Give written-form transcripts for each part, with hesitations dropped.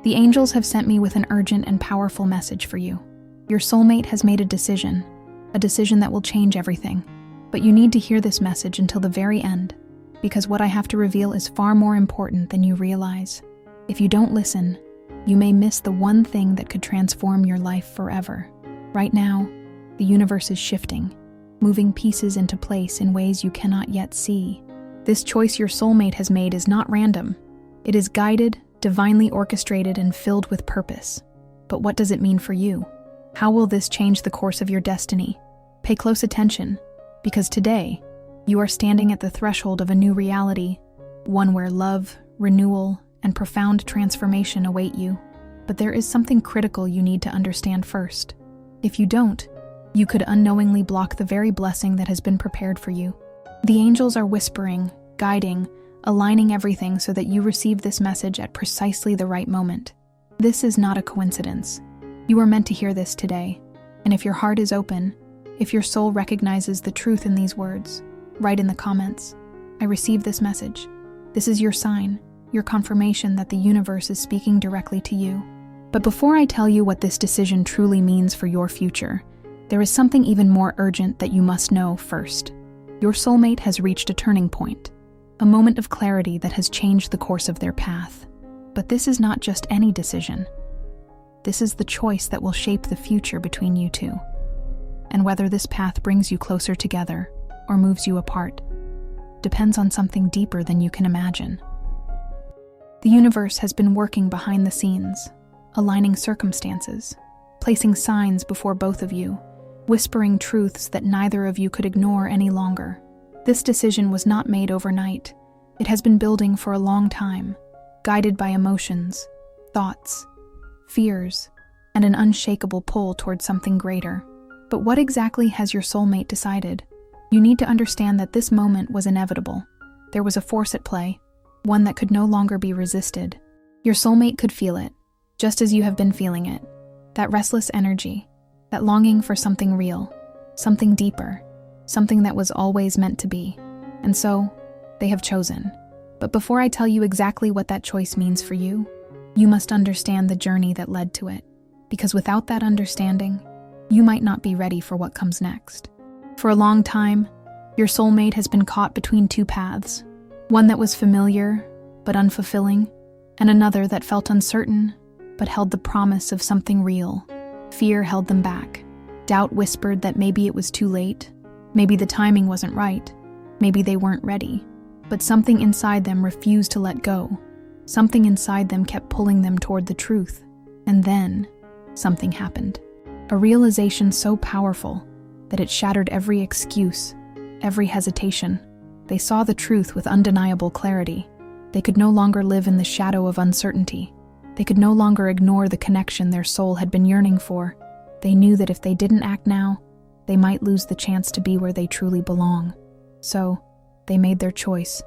The angels have sent me with an urgent and powerful message for you. Your soulmate has made a decision that will change everything. But you need to hear this message until the very end, because what I have to reveal is far more important than you realize. If you don't listen, you may miss the one thing that could transform your life forever. Right now, the universe is shifting, moving pieces into place in ways you cannot yet see. This choice your soulmate has made is not random. It is guided, divinely orchestrated, and filled with purpose. But what does it mean for you? How will this change the course of your destiny? Pay close attention, because today, you are standing at the threshold of a new reality, one where love, renewal, and profound transformation await you. But there is something critical you need to understand first. If you don't, you could unknowingly block the very blessing that has been prepared for you. The angels are whispering, guiding, aligning everything so that you receive this message at precisely the right moment. This is not a coincidence. You are meant to hear this today, and if your heart is open, if your soul recognizes the truth in these words, write in the comments, "I received this message." This is your sign, your confirmation that the universe is speaking directly to you. But before I tell you what this decision truly means for your future, there is something even more urgent that you must know first. Your soulmate has reached a turning point, a moment of clarity that has changed the course of their path. But this is not just any decision. This is the choice that will shape the future between you two. And whether this path brings you closer together or moves you apart depends on something deeper than you can imagine. The universe has been working behind the scenes, aligning circumstances, placing signs before both of you, whispering truths that neither of you could ignore any longer. This decision was not made overnight. It has been building for a long time, guided by emotions, thoughts, fears, and an unshakable pull towards something greater. But what exactly has your soulmate decided? You need to understand that this moment was inevitable. There was a force at play, one that could no longer be resisted. Your soulmate could feel it, just as you have been feeling it. That restless energy, that longing for something real, something deeper, something that was always meant to be. And so, they have chosen. But before I tell you exactly what that choice means for you, you must understand the journey that led to it. Because without that understanding, you might not be ready for what comes next. For a long time, your soulmate has been caught between two paths. One that was familiar, but unfulfilling, and another that felt uncertain, but held the promise of something real. Fear held them back. Doubt whispered that maybe it was too late, maybe the timing wasn't right, maybe they weren't ready. But something inside them refused to let go. Something inside them kept pulling them toward the truth. And then, something happened. A realization so powerful that it shattered every excuse, every hesitation. They saw the truth with undeniable clarity. They could no longer live in the shadow of uncertainty. They could no longer ignore the connection their soul had been yearning for. They knew that if they didn't act now, they might lose the chance to be where they truly belong. So, they made their choice.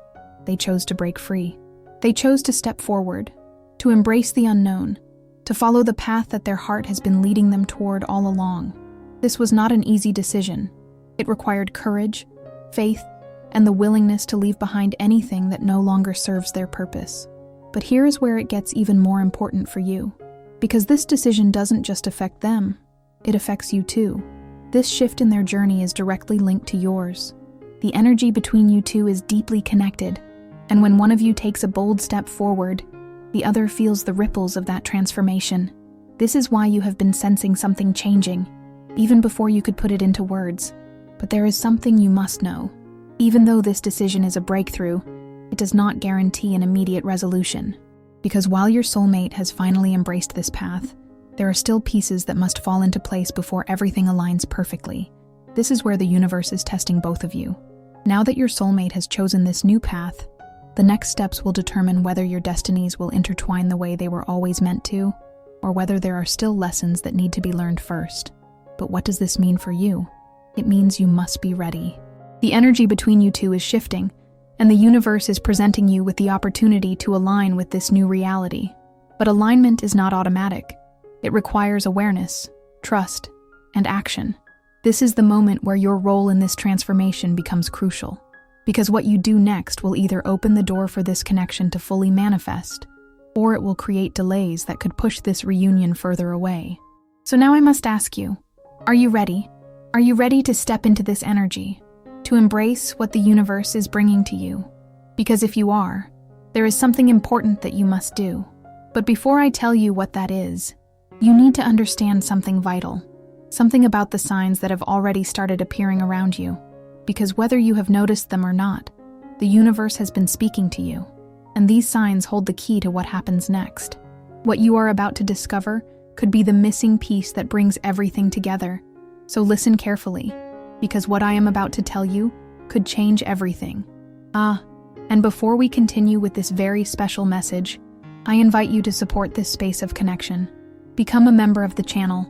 They chose to break free. They chose to step forward, to embrace the unknown, to follow the path that their heart has been leading them toward all along. This was not an easy decision. It required courage, faith, and the willingness to leave behind anything that no longer serves their purpose. But here is where it gets even more important for you. Because this decision doesn't just affect them, it affects you too. This shift in their journey is directly linked to yours. The energy between you two is deeply connected, and when one of you takes a bold step forward, the other feels the ripples of that transformation. This is why you have been sensing something changing, even before you could put it into words. But there is something you must know. Even though this decision is a breakthrough, it does not guarantee an immediate resolution. Because while your soulmate has finally embraced this path, there are still pieces that must fall into place before everything aligns perfectly. This is where the universe is testing both of you. Now that your soulmate has chosen this new path, the next steps will determine whether your destinies will intertwine the way they were always meant to, or whether there are still lessons that need to be learned first. But what does this mean for you? It means you must be ready. The energy between you two is shifting, and the universe is presenting you with the opportunity to align with this new reality. But alignment is not automatic. It requires awareness, trust, and action. This is the moment where your role in this transformation becomes crucial. Because what you do next will either open the door for this connection to fully manifest, or it will create delays that could push this reunion further away. So now I must ask you, are you ready? Are you ready to step into this energy, to embrace what the universe is bringing to you? Because if you are, there is something important that you must do. But before I tell you what that is, you need to understand something vital, something about the signs that have already started appearing around you. Because whether you have noticed them or not, the universe has been speaking to you, and these signs hold the key to what happens next. What you are about to discover could be the missing piece that brings everything together. So listen carefully, because what I am about to tell you could change everything. And before we continue with this very special message, I invite you to support this space of connection. Become a member of the channel,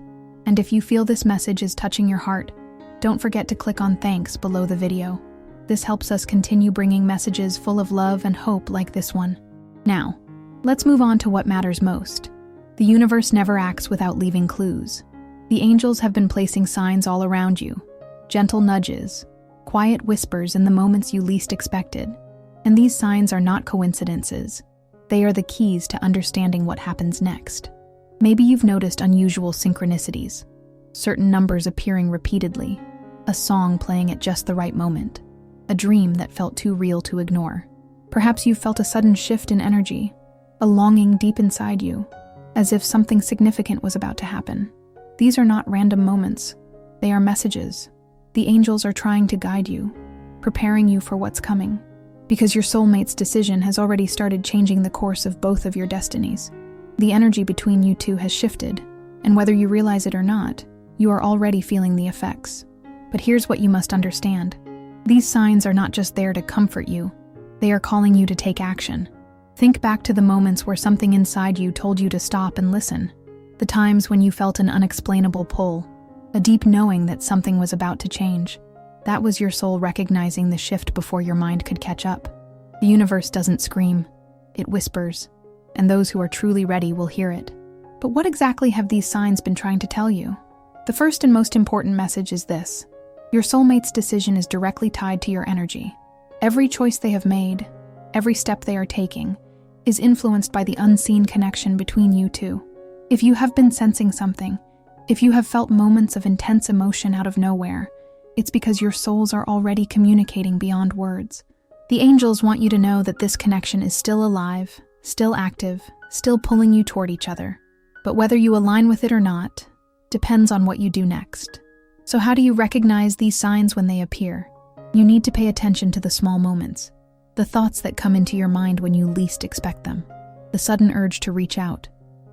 and if you feel this message is touching your heart, don't forget to click on thanks below the video. This helps us continue bringing messages full of love and hope like this one. Now, let's move on to what matters most. The universe never acts without leaving clues. The angels have been placing signs all around you, gentle nudges, quiet whispers in the moments you least expected. And these signs are not coincidences. They are the keys to understanding what happens next. Maybe you've noticed unusual synchronicities, certain numbers appearing repeatedly, a song playing at just the right moment, a dream that felt too real to ignore. Perhaps you've felt a sudden shift in energy, a longing deep inside you, as if something significant was about to happen. These are not random moments. They are messages. The angels are trying to guide you, preparing you for what's coming. Because your soulmate's decision has already started changing the course of both of your destinies. The energy between you two has shifted, and whether you realize it or not, you are already feeling the effects. But here's what you must understand. These signs are not just there to comfort you. They are calling you to take action. Think back to the moments where something inside you told you to stop and listen. The times when you felt an unexplainable pull, a deep knowing that something was about to change. That was your soul recognizing the shift before your mind could catch up. The universe doesn't scream, it whispers, and those who are truly ready will hear it. But what exactly have these signs been trying to tell you? The first and most important message is this. Your soulmate's decision is directly tied to your energy. Every choice they have made, every step they are taking, is influenced by the unseen connection between you two. If you have been sensing something, if you have felt moments of intense emotion out of nowhere, it's because your souls are already communicating beyond words. The angels want you to know that this connection is still alive, still active, still pulling you toward each other. But whether you align with it or not, depends on what you do next. So how do you recognize these signs when they appear? You need to pay attention to the small moments, the thoughts that come into your mind when you least expect them, the sudden urge to reach out,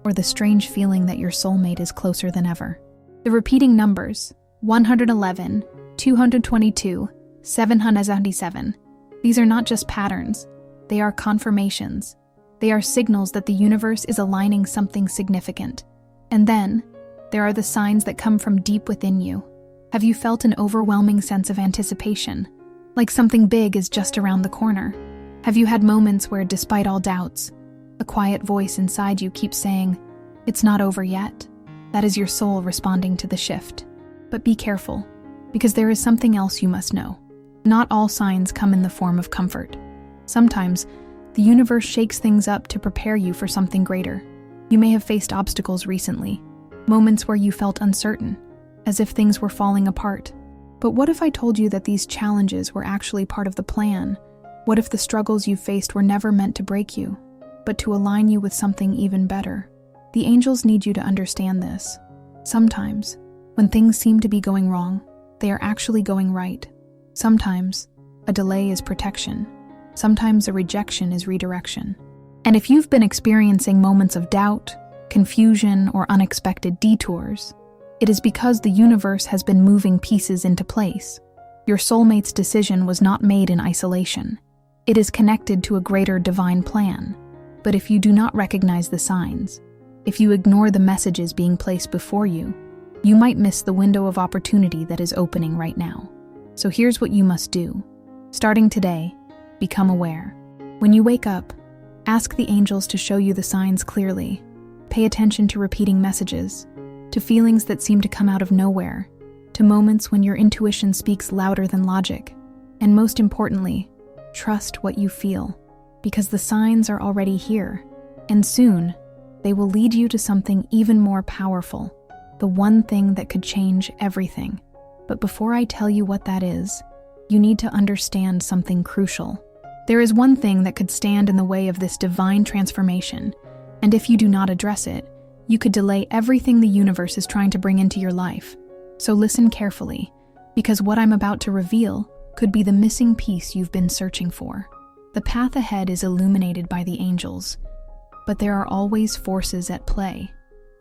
or the strange feeling that your soulmate is closer than ever. The repeating numbers, 111, 222, 777. These are not just patterns. They are confirmations. They are signals that the universe is aligning something significant. And then, there are the signs that come from deep within you. Have you felt an overwhelming sense of anticipation, like something big is just around the corner? Have you had moments where, despite all doubts, a quiet voice inside you keeps saying, "It's not over yet"? That is your soul responding to the shift. But be careful, because there is something else you must know. Not all signs come in the form of comfort. Sometimes, the universe shakes things up to prepare you for something greater. You may have faced obstacles recently, moments where you felt uncertain, as if things were falling apart. But what if I told you that these challenges were actually part of the plan? What if the struggles you faced were never meant to break you, but to align you with something even better? The angels need you to understand this. Sometimes, when things seem to be going wrong, they are actually going right. Sometimes, a delay is protection. Sometimes a rejection is redirection. And if you've been experiencing moments of doubt, confusion, or unexpected detours, it is because the universe has been moving pieces into place. Your soulmate's decision was not made in isolation. It is connected to a greater divine plan. But if you do not recognize the signs, if you ignore the messages being placed before you, you might miss the window of opportunity that is opening right now. So here's what you must do. Starting today, become aware. When you wake up, ask the angels to show you the signs clearly. Pay attention to repeating messages, to feelings that seem to come out of nowhere, to moments when your intuition speaks louder than logic. And most importantly, trust what you feel, because the signs are already here. And soon, they will lead you to something even more powerful, the one thing that could change everything. But before I tell you what that is, you need to understand something crucial. There is one thing that could stand in the way of this divine transformation, and if you do not address it, you could delay everything the universe is trying to bring into your life. So listen carefully, because what I'm about to reveal could be the missing piece you've been searching for. The path ahead is illuminated by the angels, but there are always forces at play,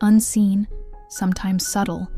unseen, sometimes subtle,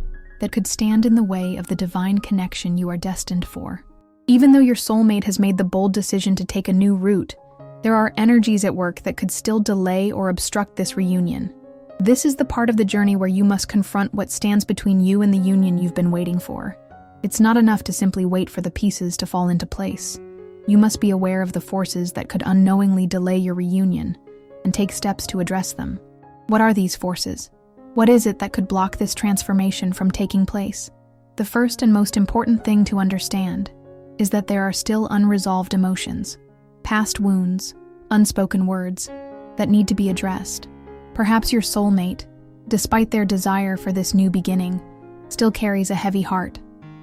that could stand in the way of the divine connection you are destined for. Even though your soulmate has made the bold decision to take a new route, there are energies at work that could still delay or obstruct this reunion. This is the part of the journey where you must confront what stands between you and the union you've been waiting for. It's not enough to simply wait for the pieces to fall into place. You must be aware of the forces that could unknowingly delay your reunion and take steps to address them. What are these forces? What is it that could block this transformation from taking place? The first and most important thing to understand is that there are still unresolved emotions, past wounds, unspoken words that need to be addressed. Perhaps your soulmate, despite their desire for this new beginning, still carries a heavy heart,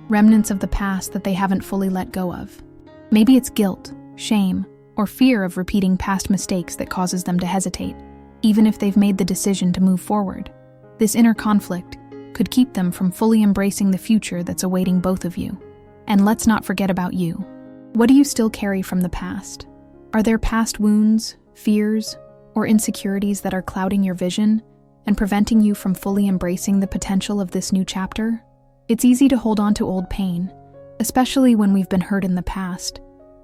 remnants of the past that they haven't fully let go of. Maybe it's guilt, shame, or fear of repeating past mistakes that causes them to hesitate, even if they've made the decision to move forward. This inner conflict could keep them from fully embracing the future that's awaiting both of you. And let's not forget about you. What do you still carry from the past? Are there past wounds, fears, or insecurities that are clouding your vision and preventing you from fully embracing the potential of this new chapter? It's easy to hold on to old pain, especially when we've been hurt in the past,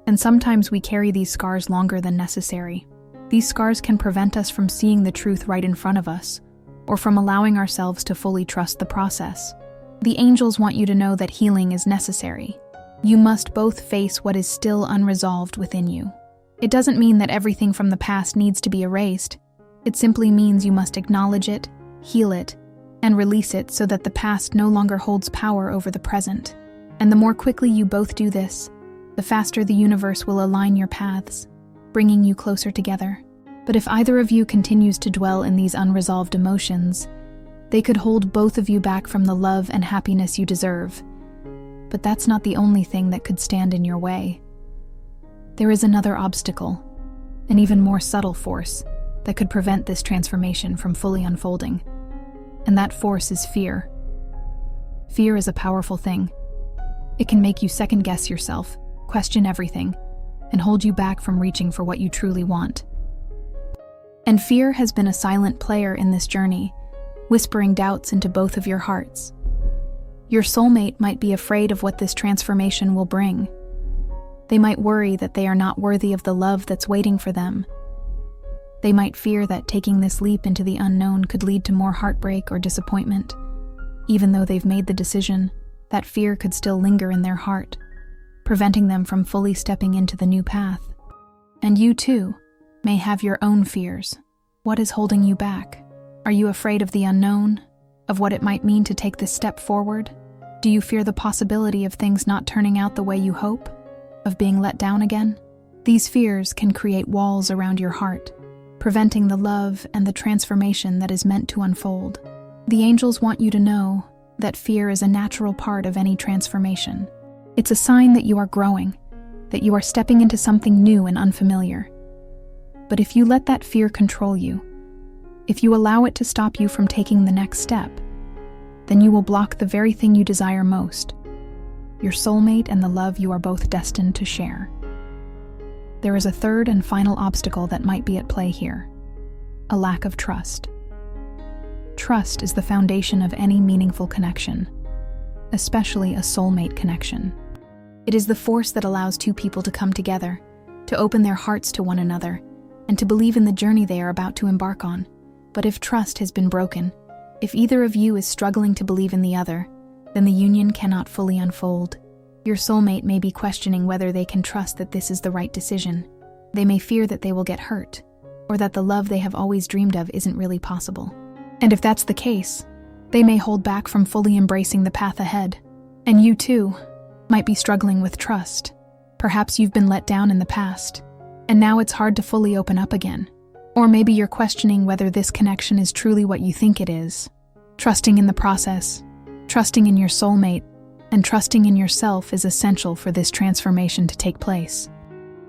and sometimes we carry these scars longer than necessary. These scars can prevent us from seeing the truth right in front of us, or from allowing ourselves to fully trust the process. The angels want you to know that healing is necessary. You must both face what is still unresolved within you. It doesn't mean that everything from the past needs to be erased. It simply means you must acknowledge it, heal it, and release it so that the past no longer holds power over the present. And the more quickly you both do this, the faster the universe will align your paths, bringing you closer together. But if either of you continues to dwell in these unresolved emotions, they could hold both of you back from the love and happiness you deserve. But that's not the only thing that could stand in your way. There is another obstacle, an even more subtle force that could prevent this transformation from fully unfolding. And that force is fear. Fear is a powerful thing. It can make you second-guess yourself, question everything, and hold you back from reaching for what you truly want. And fear has been a silent player in this journey, whispering doubts into both of your hearts. Your soulmate might be afraid of what this transformation will bring. They might worry that they are not worthy of the love that's waiting for them. They might fear that taking this leap into the unknown could lead to more heartbreak or disappointment. Even though they've made the decision, that fear could still linger in their heart, preventing them from fully stepping into the new path. And you too may have your own fears. What is holding you back? Are you afraid of the unknown? Of what it might mean to take this step forward? Do you fear the possibility of things not turning out the way you hope? Of being let down again? These fears can create walls around your heart, preventing the love and the transformation that is meant to unfold. The angels want you to know that fear is a natural part of any transformation. It's a sign that you are growing, that you are stepping into something new and unfamiliar. But if you let that fear control you, if you allow it to stop you from taking the next step, then you will block the very thing you desire most, your soulmate and the love you are both destined to share. There is a third and final obstacle that might be at play here: a lack of trust. Trust is the foundation of any meaningful connection, especially a soulmate connection. It is the force that allows two people to come together, to open their hearts to one another, and to believe in the journey they are about to embark on. But if trust has been broken, if either of you is struggling to believe in the other, then the union cannot fully unfold. Your soulmate may be questioning whether they can trust that this is the right decision. They may fear that they will get hurt, or that the love they have always dreamed of isn't really possible. And if that's the case, they may hold back from fully embracing the path ahead. And you too might be struggling with trust. Perhaps you've been let down in the past, and now it's hard to fully open up again. Or maybe you're questioning whether this connection is truly what you think it is. Trusting in the process, trusting in your soulmate, and trusting in yourself is essential for this transformation to take place.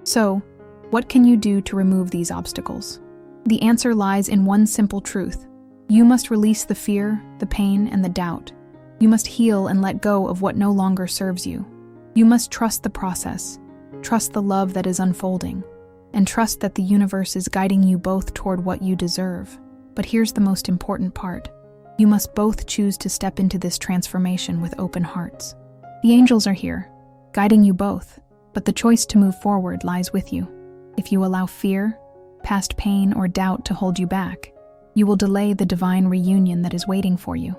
So, what can you do to remove these obstacles? The answer lies in one simple truth. You must release the fear, the pain, and the doubt. You must heal and let go of what no longer serves you. You must trust the process, trust the love that is unfolding, and trust that the universe is guiding you both toward what you deserve. But here's the most important part. You must both choose to step into this transformation with open hearts. The angels are here, guiding you both, but the choice to move forward lies with you. If you allow fear, past pain, or doubt to hold you back, you will delay the divine reunion that is waiting for you.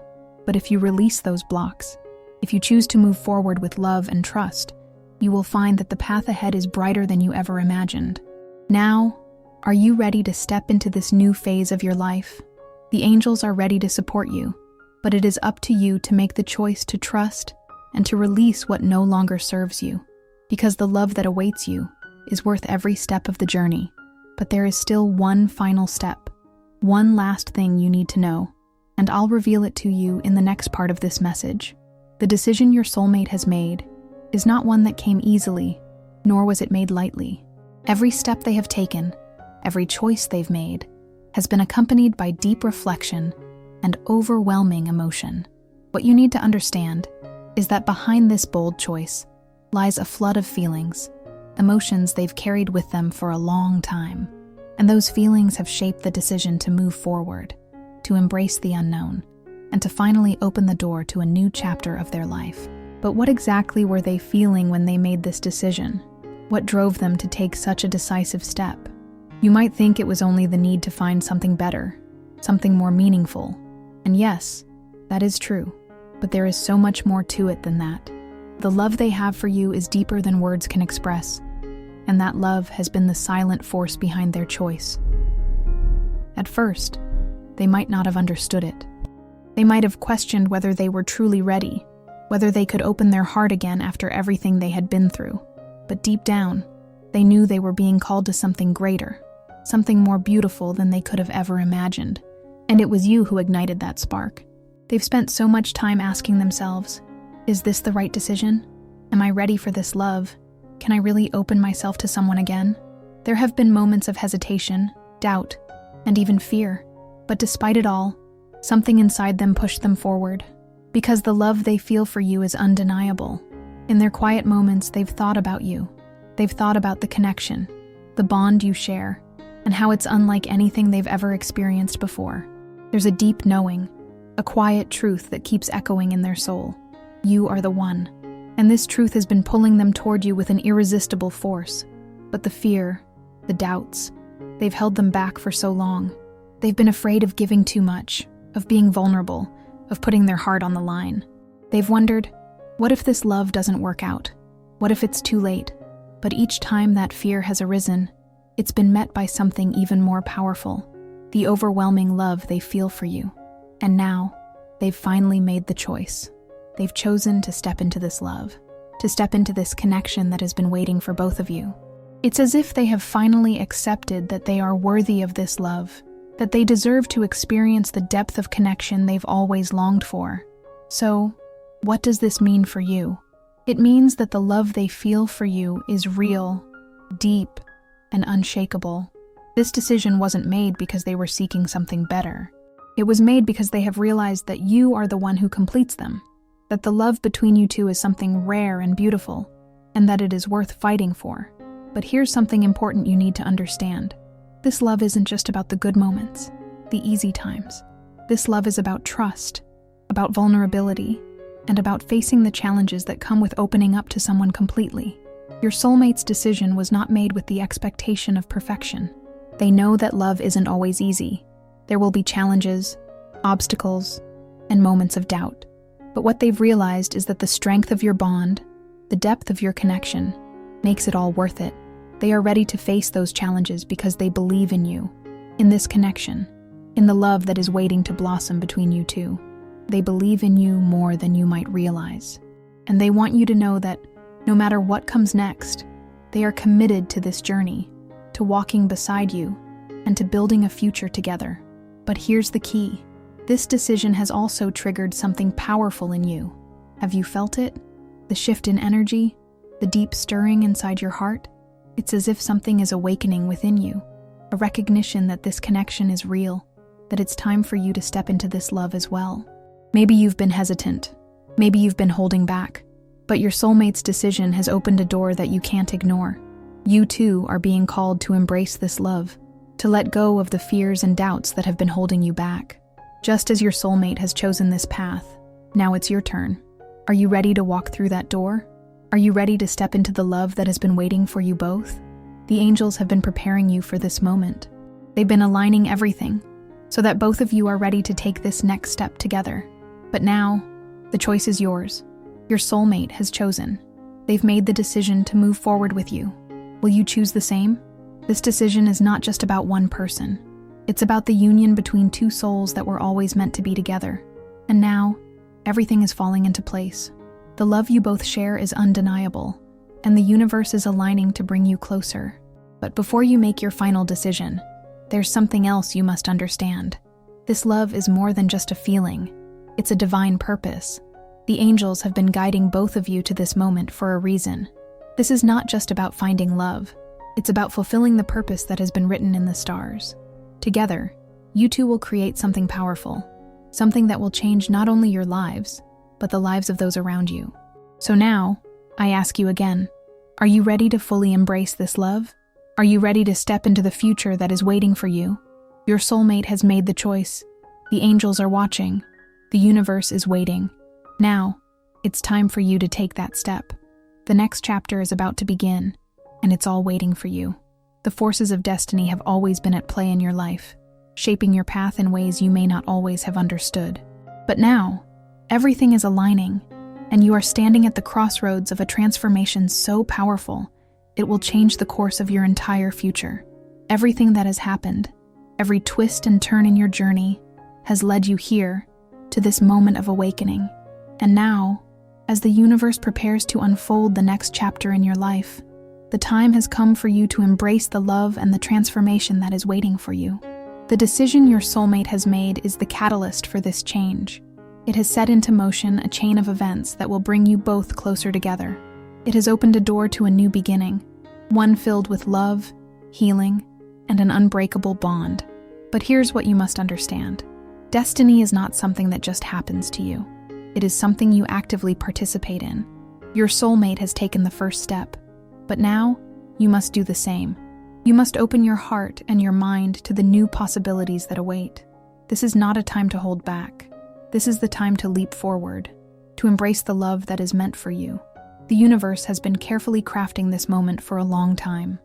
But if you release those blocks, if you choose to move forward with love and trust, you will find that the path ahead is brighter than you ever imagined. Now, are you ready to step into this new phase of your life? The angels are ready to support you, but it is up to you to make the choice to trust and to release what no longer serves you, because the love that awaits you is worth every step of the journey. But there is still one final step, one last thing you need to know, and I'll reveal it to you in the next part of this message. The decision your soulmate has made is not one that came easily, nor was it made lightly. Every step they have taken, every choice they've made, has been accompanied by deep reflection and overwhelming emotion. What you need to understand is that behind this bold choice lies a flood of feelings, emotions they've carried with them for a long time. And those feelings have shaped the decision to move forward, to embrace the unknown, and to finally open the door to a new chapter of their life. But what exactly were they feeling when they made this decision? What drove them to take such a decisive step? You might think it was only the need to find something better, something more meaningful. And yes, that is true, but there is so much more to it than that. The love they have for you is deeper than words can express, and that love has been the silent force behind their choice. At first, they might not have understood it. They might have questioned whether they were truly ready, whether they could open their heart again after everything they had been through. But deep down, they knew they were being called to something greater, something more beautiful than they could have ever imagined. And it was you who ignited that spark. They've spent so much time asking themselves, is this the right decision? Am I ready for this love? Can I really open myself to someone again? There have been moments of hesitation, doubt, and even fear. But despite it all, something inside them pushed them forward. Because the love they feel for you is undeniable. In their quiet moments, they've thought about you. They've thought about the connection, the bond you share, and how it's unlike anything they've ever experienced before. There's a deep knowing, a quiet truth that keeps echoing in their soul. You are the one. And this truth has been pulling them toward you with an irresistible force. But the fear, the doubts, they've held them back for so long. They've been afraid of giving too much, of being vulnerable, of putting their heart on the line. They've wondered, what if this love doesn't work out? What if it's too late? But each time that fear has arisen, it's been met by something even more powerful, the overwhelming love they feel for you. And now, they've finally made the choice. They've chosen to step into this love, to step into this connection that has been waiting for both of you. It's as if they have finally accepted that they are worthy of this love, that they deserve to experience the depth of connection they've always longed for. So, what does this mean for you? It means that the love they feel for you is real, deep, and unshakable. This decision wasn't made because they were seeking something better. It was made because they have realized that you are the one who completes them, that the love between you two is something rare and beautiful, and that it is worth fighting for. But here's something important you need to understand. This love isn't just about the good moments, the easy times. This love is about trust, about vulnerability, and about facing the challenges that come with opening up to someone completely. Your soulmate's decision was not made with the expectation of perfection. They know that love isn't always easy. There will be challenges, obstacles, and moments of doubt. But what they've realized is that the strength of your bond, the depth of your connection, makes it all worth it. They are ready to face those challenges because they believe in you, in this connection, in the love that is waiting to blossom between you two. They believe in you more than you might realize. And they want you to know that no matter what comes next, they are committed to this journey, to walking beside you, and to building a future together. But here's the key. This decision has also triggered something powerful in you. Have you felt it? The shift in energy? The deep stirring inside your heart? It's as if something is awakening within you. A recognition that this connection is real, that it's time for you to step into this love as well. Maybe you've been hesitant. Maybe you've been holding back. But your soulmate's decision has opened a door that you can't ignore. You too are being called to embrace this love, to let go of the fears and doubts that have been holding you back. Just as your soulmate has chosen this path, now it's your turn. Are you ready to walk through that door? Are you ready to step into the love that has been waiting for you both? The angels have been preparing you for this moment. They've been aligning everything so that both of you are ready to take this next step together. But now, the choice is yours. Your soulmate has chosen. They've made the decision to move forward with you. Will you choose the same? This decision is not just about one person. It's about the union between two souls that were always meant to be together. And now, everything is falling into place. The love you both share is undeniable, and the universe is aligning to bring you closer. But before you make your final decision, there's something else you must understand. This love is more than just a feeling. It's a divine purpose. The angels have been guiding both of you to this moment for a reason. This is not just about finding love. It's about fulfilling the purpose that has been written in the stars. Together, you two will create something powerful, something that will change not only your lives, but the lives of those around you. So now, I ask you again, are you ready to fully embrace this love? Are you ready to step into the future that is waiting for you? Your soulmate has made the choice. The angels are watching. The universe is waiting. Now, it's time for you to take that step. The next chapter is about to begin, and it's all waiting for you. The forces of destiny have always been at play in your life, shaping your path in ways you may not always have understood. But now, everything is aligning, and you are standing at the crossroads of a transformation so powerful, it will change the course of your entire future. Everything that has happened, every twist and turn in your journey, has led you here, to this moment of awakening. And now, as the universe prepares to unfold the next chapter in your life, the time has come for you to embrace the love and the transformation that is waiting for you. The decision your soulmate has made is the catalyst for this change. It has set into motion a chain of events that will bring you both closer together. It has opened a door to a new beginning, one filled with love, healing, and an unbreakable bond. But here's what you must understand. Destiny is not something that just happens to you. It is something you actively participate in. Your soulmate has taken the first step, but now you must do the same. You must open your heart and your mind to the new possibilities that await. This is not a time to hold back. This is the time to leap forward, to embrace the love that is meant for you. The universe has been carefully crafting this moment for a long time.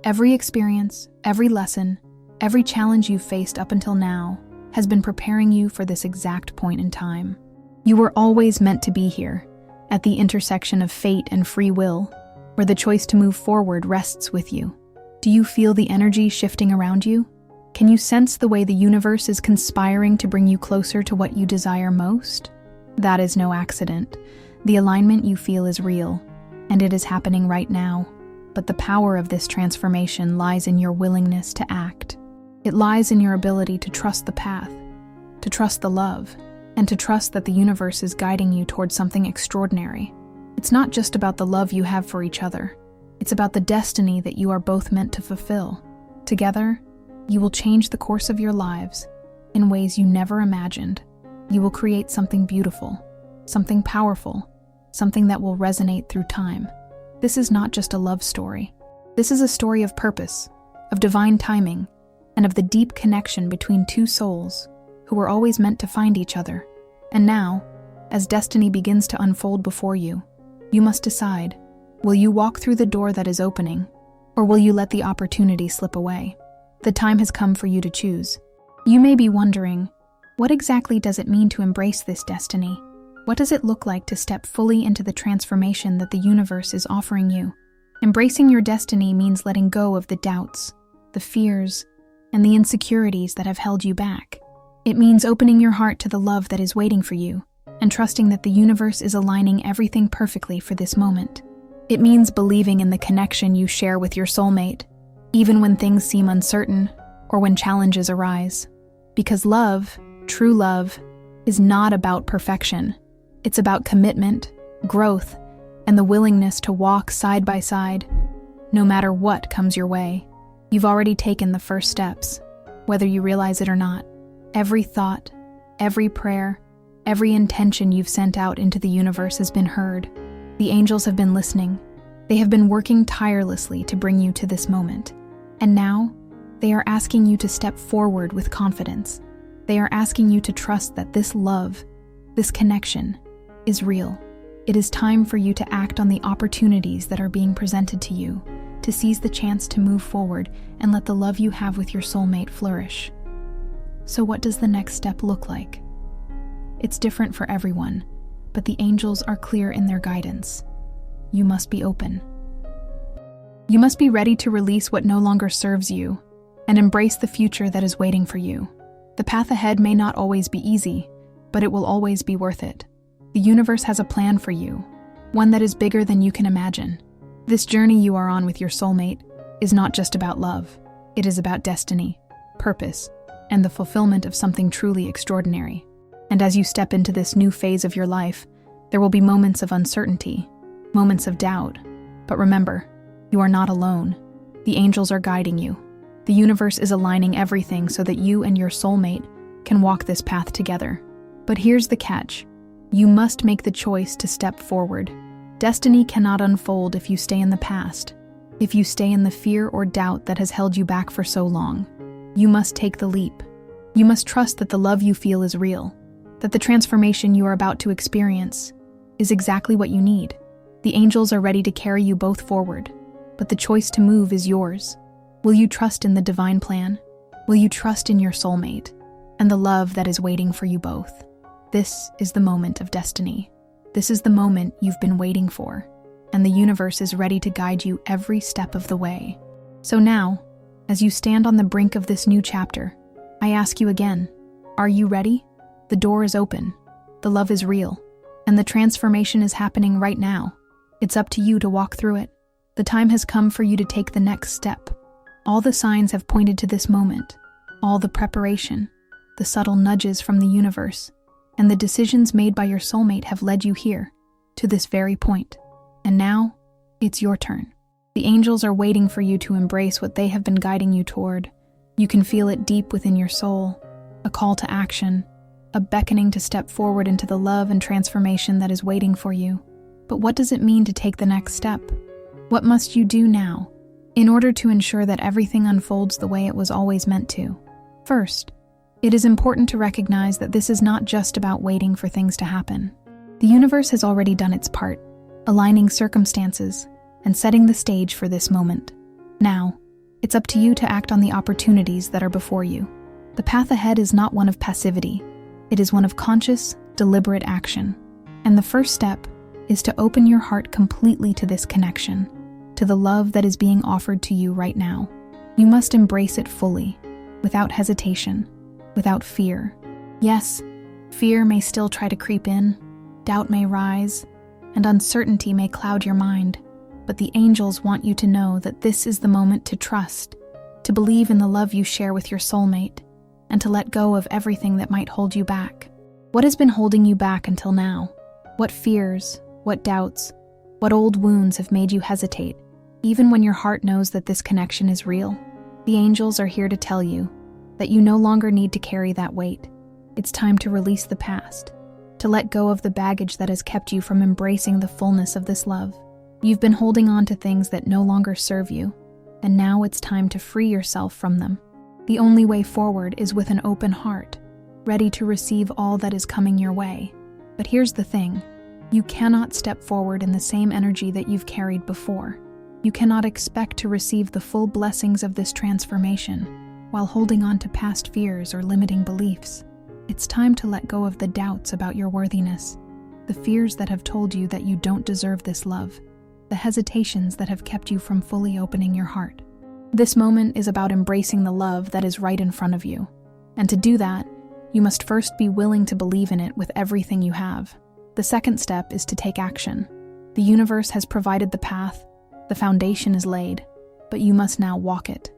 Every experience, every lesson, every challenge you've faced up until now has been preparing you for this exact point in time. You were always meant to be here, at the intersection of fate and free will, where the choice to move forward rests with you. Do you feel the energy shifting around you? Can you sense the way the universe is conspiring to bring you closer to what you desire most? That is no accident. The alignment you feel is real, and it is happening right now. But the power of this transformation lies in your willingness to act. It lies in your ability to trust the path, to trust the love, and to trust that the universe is guiding you towards something extraordinary. It's not just about the love you have for each other. It's about the destiny that you are both meant to fulfill. Together, you will change the course of your lives in ways you never imagined. You will create something beautiful, something powerful, something that will resonate through time. This is not just a love story. This is a story of purpose, of divine timing, and of the deep connection between two souls who were always meant to find each other. And now, as destiny begins to unfold before you, you must decide, will you walk through the door that is opening, or will you let the opportunity slip away? The time has come for you to choose. You may be wondering, what exactly does it mean to embrace this destiny? What does it look like to step fully into the transformation that the universe is offering you? Embracing your destiny means letting go of the doubts, the fears, and the insecurities that have held you back. It means opening your heart to the love that is waiting for you, and trusting that the universe is aligning everything perfectly for this moment. It means believing in the connection you share with your soulmate, even when things seem uncertain or when challenges arise. Because love, true love, is not about perfection. It's about commitment, growth, and the willingness to walk side by side, no matter what comes your way. You've already taken the first steps, whether you realize it or not. Every thought, every prayer, every intention you've sent out into the universe has been heard. The angels have been listening. They have been working tirelessly to bring you to this moment. And now, they are asking you to step forward with confidence. They are asking you to trust that this love, this connection, is real. It is time for you to act on the opportunities that are being presented to you, to seize the chance to move forward and let the love you have with your soulmate flourish. So what does the next step look like? It's different for everyone, but the angels are clear in their guidance. You must be open. You must be ready to release what no longer serves you and embrace the future that is waiting for you. The path ahead may not always be easy, but it will always be worth it. The universe has a plan for you, one that is bigger than you can imagine. This journey you are on with your soulmate is not just about love. It is about destiny, purpose, and the fulfillment of something truly extraordinary. And as you step into this new phase of your life, there will be moments of uncertainty, moments of doubt. But remember, you are not alone. The angels are guiding you. The universe is aligning everything so that you and your soulmate can walk this path together. But here's the catch. You must make the choice to step forward. Destiny cannot unfold if you stay in the past, if you stay in the fear or doubt that has held you back for so long. You must take the leap. You must trust that the love you feel is real, that the transformation you are about to experience is exactly what you need. The angels are ready to carry you both forward, but the choice to move is yours. Will you trust in the divine plan? Will you trust in your soulmate and the love that is waiting for you both? This is the moment of destiny. This is the moment you've been waiting for, and the universe is ready to guide you every step of the way. So now, as you stand on the brink of this new chapter, I ask you again, are you ready? The door is open, the love is real, and the transformation is happening right now. It's up to you to walk through it. The time has come for you to take the next step. All the signs have pointed to this moment, all the preparation, the subtle nudges from the universe, and the decisions made by your soulmate have led you here, to this very point. And now, it's your turn. The angels are waiting for you to embrace what they have been guiding you toward. You can feel it deep within your soul, a call to action, a beckoning to step forward into the love and transformation that is waiting for you. But what does it mean to take the next step? What must you do now, in order to ensure that everything unfolds the way it was always meant to? First, it is important to recognize that this is not just about waiting for things to happen. The universe has already done its part, aligning circumstances and setting the stage for this moment. Now, it's up to you to act on the opportunities that are before you. The path ahead is not one of passivity. It is one of conscious, deliberate action. And the first step is to open your heart completely to this connection, to the love that is being offered to you right now. You must embrace it fully, without hesitation, without fear. Yes, fear may still try to creep in, doubt may rise, and uncertainty may cloud your mind. But the angels want you to know that this is the moment to trust, to believe in the love you share with your soulmate, and to let go of everything that might hold you back. What has been holding you back until now? What fears, what doubts, what old wounds have made you hesitate, even when your heart knows that this connection is real? The angels are here to tell you that you no longer need to carry that weight. It's time to release the past, to let go of the baggage that has kept you from embracing the fullness of this love. You've been holding on to things that no longer serve you, and now it's time to free yourself from them. The only way forward is with an open heart, ready to receive all that is coming your way. But here's the thing, you cannot step forward in the same energy that you've carried before. You cannot expect to receive the full blessings of this transformation while holding on to past fears or limiting beliefs. It's time to let go of the doubts about your worthiness, the fears that have told you that you don't deserve this love, the hesitations that have kept you from fully opening your heart. This moment is about embracing the love that is right in front of you. And to do that, you must first be willing to believe in it with everything you have. The second step is to take action. The universe has provided the path, the foundation is laid, but you must now walk it.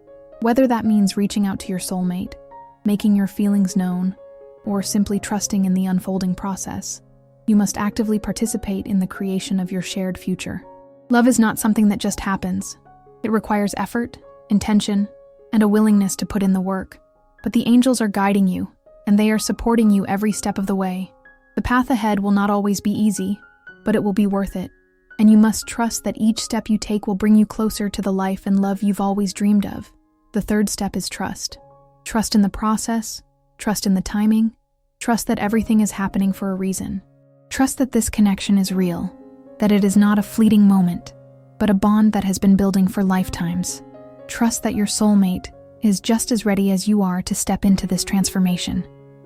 Whether that means reaching out to your soulmate, making your feelings known, or simply trusting in the unfolding process, you must actively participate in the creation of your shared future. Love is not something that just happens. It requires effort, intention, and a willingness to put in the work. But the angels are guiding you, and they are supporting you every step of the way. The path ahead will not always be easy, but it will be worth it. And you must trust that each step you take will bring you closer to the life and love you've always dreamed of. The third step is trust. Trust in the process, trust in the timing, trust that everything is happening for a reason. Trust that this connection is real, that it is not a fleeting moment, but a bond that has been building for lifetimes. Trust that your soulmate is just as ready as you are to step into this transformation,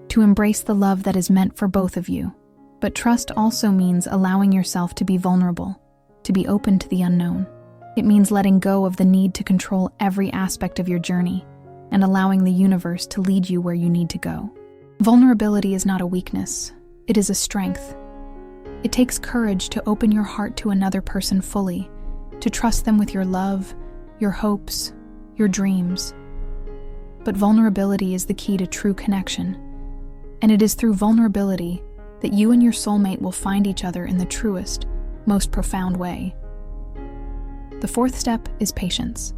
to embrace the love that is meant for both of you. But trust also means allowing yourself to be vulnerable, to be open to the unknown. It means letting go of the need to control every aspect of your journey and allowing the universe to lead you where you need to go. Vulnerability is not a weakness, it is a strength. It takes courage to open your heart to another person fully, to trust them with your love, your hopes, your dreams. But vulnerability is the key to true connection, and it is through vulnerability that you and your soulmate will find each other in the truest, most profound way. The fourth step is patience.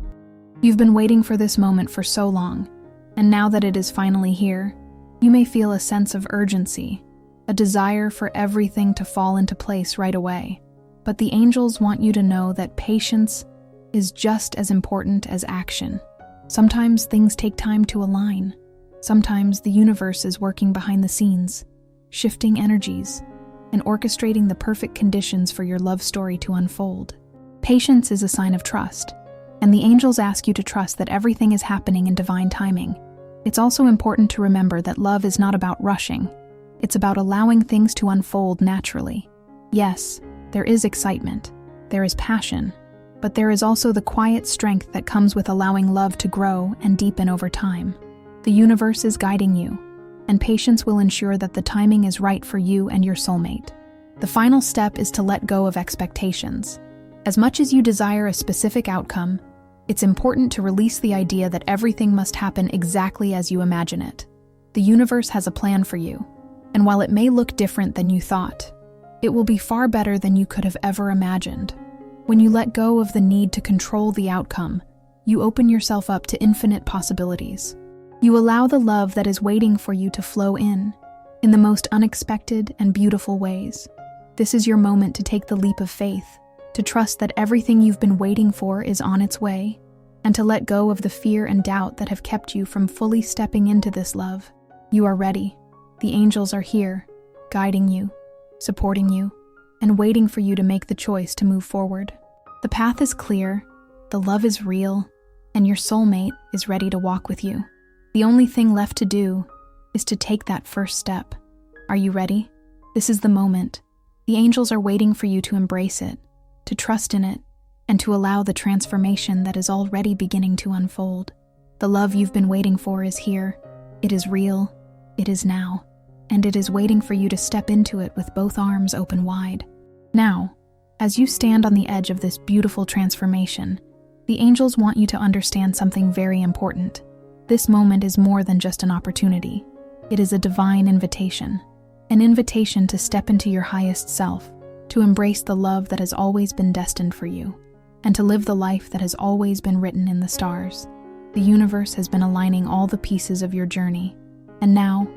You've been waiting for this moment for so long, and now that it is finally here, you may feel a sense of urgency, a desire for everything to fall into place right away. But the angels want you to know that patience is just as important as action. Sometimes things take time to align. Sometimes the universe is working behind the scenes, shifting energies, and orchestrating the perfect conditions for your love story to unfold. Patience is a sign of trust, and the angels ask you to trust that everything is happening in divine timing. It's also important to remember that love is not about rushing. It's about allowing things to unfold naturally. Yes, there is excitement, there is passion, but there is also the quiet strength that comes with allowing love to grow and deepen over time. The universe is guiding you, and patience will ensure that the timing is right for you and your soulmate. The final step is to let go of expectations. As much as you desire a specific outcome, it's important to release the idea that everything must happen exactly as you imagine it. The universe has a plan for you, and while it may look different than you thought, it will be far better than you could have ever imagined. When you let go of the need to control the outcome, you open yourself up to infinite possibilities. You allow the love that is waiting for you to flow in the most unexpected and beautiful ways. This is your moment to take the leap of faith, to trust that everything you've been waiting for is on its way, and to let go of the fear and doubt that have kept you from fully stepping into this love. You are ready. The angels are here, guiding you, supporting you, and waiting for you to make the choice to move forward. The path is clear, the love is real, and your soulmate is ready to walk with you. The only thing left to do is to take that first step. Are you ready? This is the moment. The angels are waiting for you to embrace it, to trust in it, and to allow the transformation that is already beginning to unfold. The love you've been waiting for is here. It is real. It is now. And it is waiting for you to step into it with both arms open wide. Now, as you stand on the edge of this beautiful transformation, the angels want you to understand something very important. This moment is more than just an opportunity. It is a divine invitation. An invitation to step into your highest self, to embrace the love that has always been destined for you, and to live the life that has always been written in the stars. The universe has been aligning all the pieces of your journey, and now,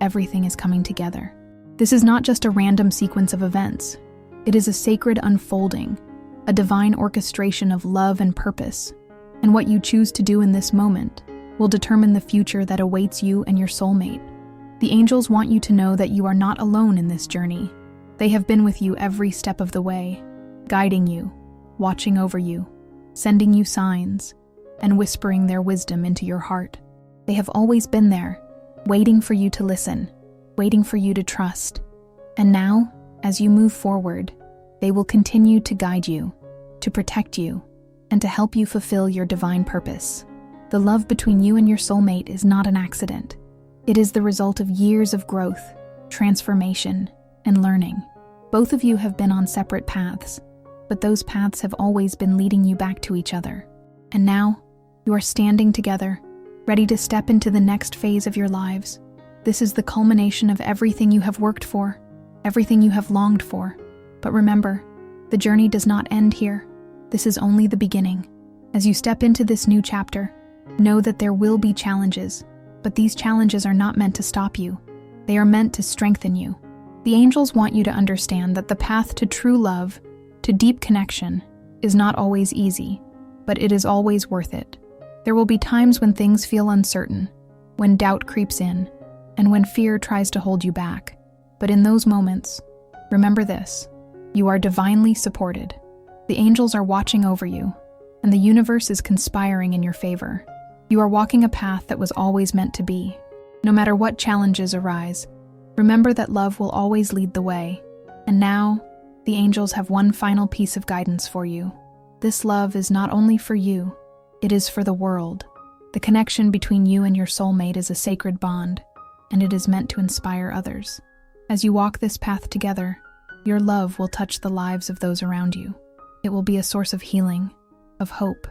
everything is coming together. This is not just a random sequence of events. It is a sacred unfolding, a divine orchestration of love and purpose. And what you choose to do in this moment will determine the future that awaits you and your soulmate. The angels want you to know that you are not alone in this journey. They have been with you every step of the way, guiding you, watching over you, sending you signs, and whispering their wisdom into your heart. They have always been there, waiting for you to listen, waiting for you to trust. And now, as you move forward, they will continue to guide you, to protect you, and to help you fulfill your divine purpose. The love between you and your soulmate is not an accident. It is the result of years of growth, transformation, and learning. Both of you have been on separate paths, but those paths have always been leading you back to each other. And now, You are standing together, ready to step into the next phase of your lives. This is the culmination of everything you have worked for, everything you have longed for. But remember, the journey does not end here. This is only the beginning. As you step into this new chapter, know that there will be challenges, but these challenges are not meant to stop you. They are meant to strengthen you. The angels want you to understand that the path to true love, to deep connection, is not always easy, but it is always worth it. There will be times when things feel uncertain, when doubt creeps in, and when fear tries to hold you back. But in those moments, remember this: you are divinely supported. The angels are watching over you, and the universe is conspiring in your favor. You are walking a path that was always meant to be. No matter what challenges arise, remember that love will always lead the way. And now, the angels have one final piece of guidance for you. This love is not only for you, it is for the world. The connection between you and your soulmate is a sacred bond, and it is meant to inspire others. As you walk this path together, your love will touch the lives of those around you. It will be a source of healing, of hope,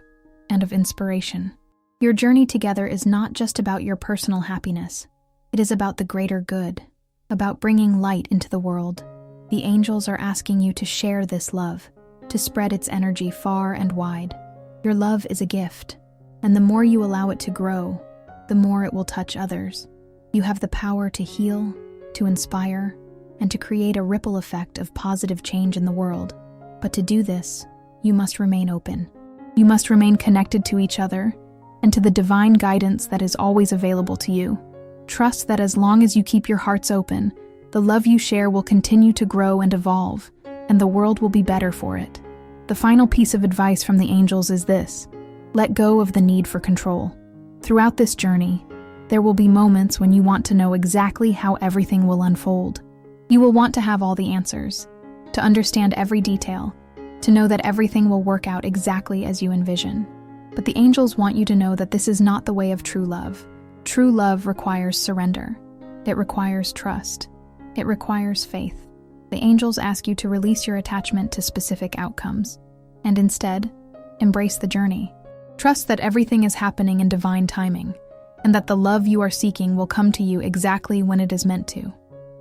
and of inspiration. Your journey together is not just about your personal happiness. It is about the greater good, about bringing light into the world. The angels are asking you to share this love, to spread its energy far and wide. Your love is a gift, and the more you allow it to grow, the more it will touch others. You have the power to heal, to inspire, and to create a ripple effect of positive change in the world. But to do this, you must remain open. You must remain connected to each other and to the divine guidance that is always available to you. Trust that as long as you keep your hearts open, the love you share will continue to grow and evolve, and the world will be better for it. The final piece of advice from the angels is this: let go of the need for control. Throughout this journey, there will be moments when you want to know exactly how everything will unfold. You will want to have all the answers, to understand every detail, to know that everything will work out exactly as you envision. But the angels want you to know that this is not the way of true love. True love requires surrender. It requires trust. It requires faith. The angels ask you to release your attachment to specific outcomes, and instead, embrace the journey. Trust that everything is happening in divine timing, and that the love you are seeking will come to you exactly when it is meant to.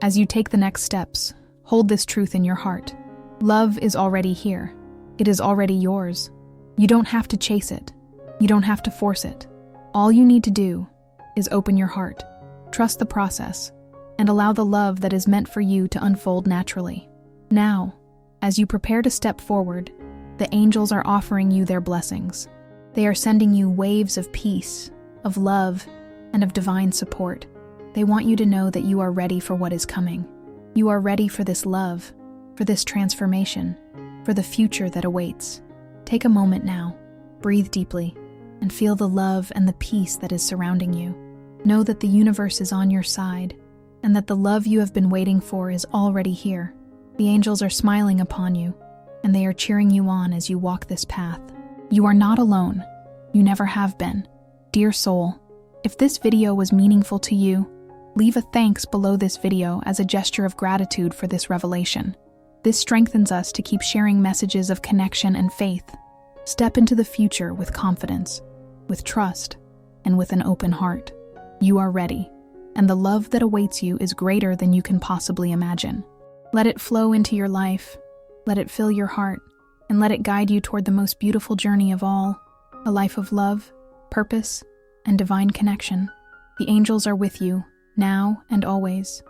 As you take the next steps, hold this truth in your heart. Love is already here. It is already yours. You don't have to chase it. You don't have to force it. All you need to do is open your heart, trust the process, and allow the love that is meant for you to unfold naturally. Now, as you prepare to step forward, the angels are offering you their blessings. They are sending you waves of peace, of love, and of divine support. They want you to know that you are ready for what is coming. You are ready for this love, for this transformation, for the future that awaits. Take a moment now, breathe deeply, and feel the love and the peace that is surrounding you. Know that the universe is on your side, and that the love you have been waiting for is already here. The angels are smiling upon you, and they are cheering you on as you walk this path. You are not alone. You never have been. Dear soul, if this video was meaningful to you, leave a thanks below this video as a gesture of gratitude for this revelation. This strengthens us to keep sharing messages of connection and faith. Step into the future with confidence, with trust, and with an open heart. You are ready, and the love that awaits you is greater than you can possibly imagine. Let it flow into your life, let it fill your heart, and let it guide you toward the most beautiful journey of all, a life of love, purpose, and divine connection. The angels are with you, now and always.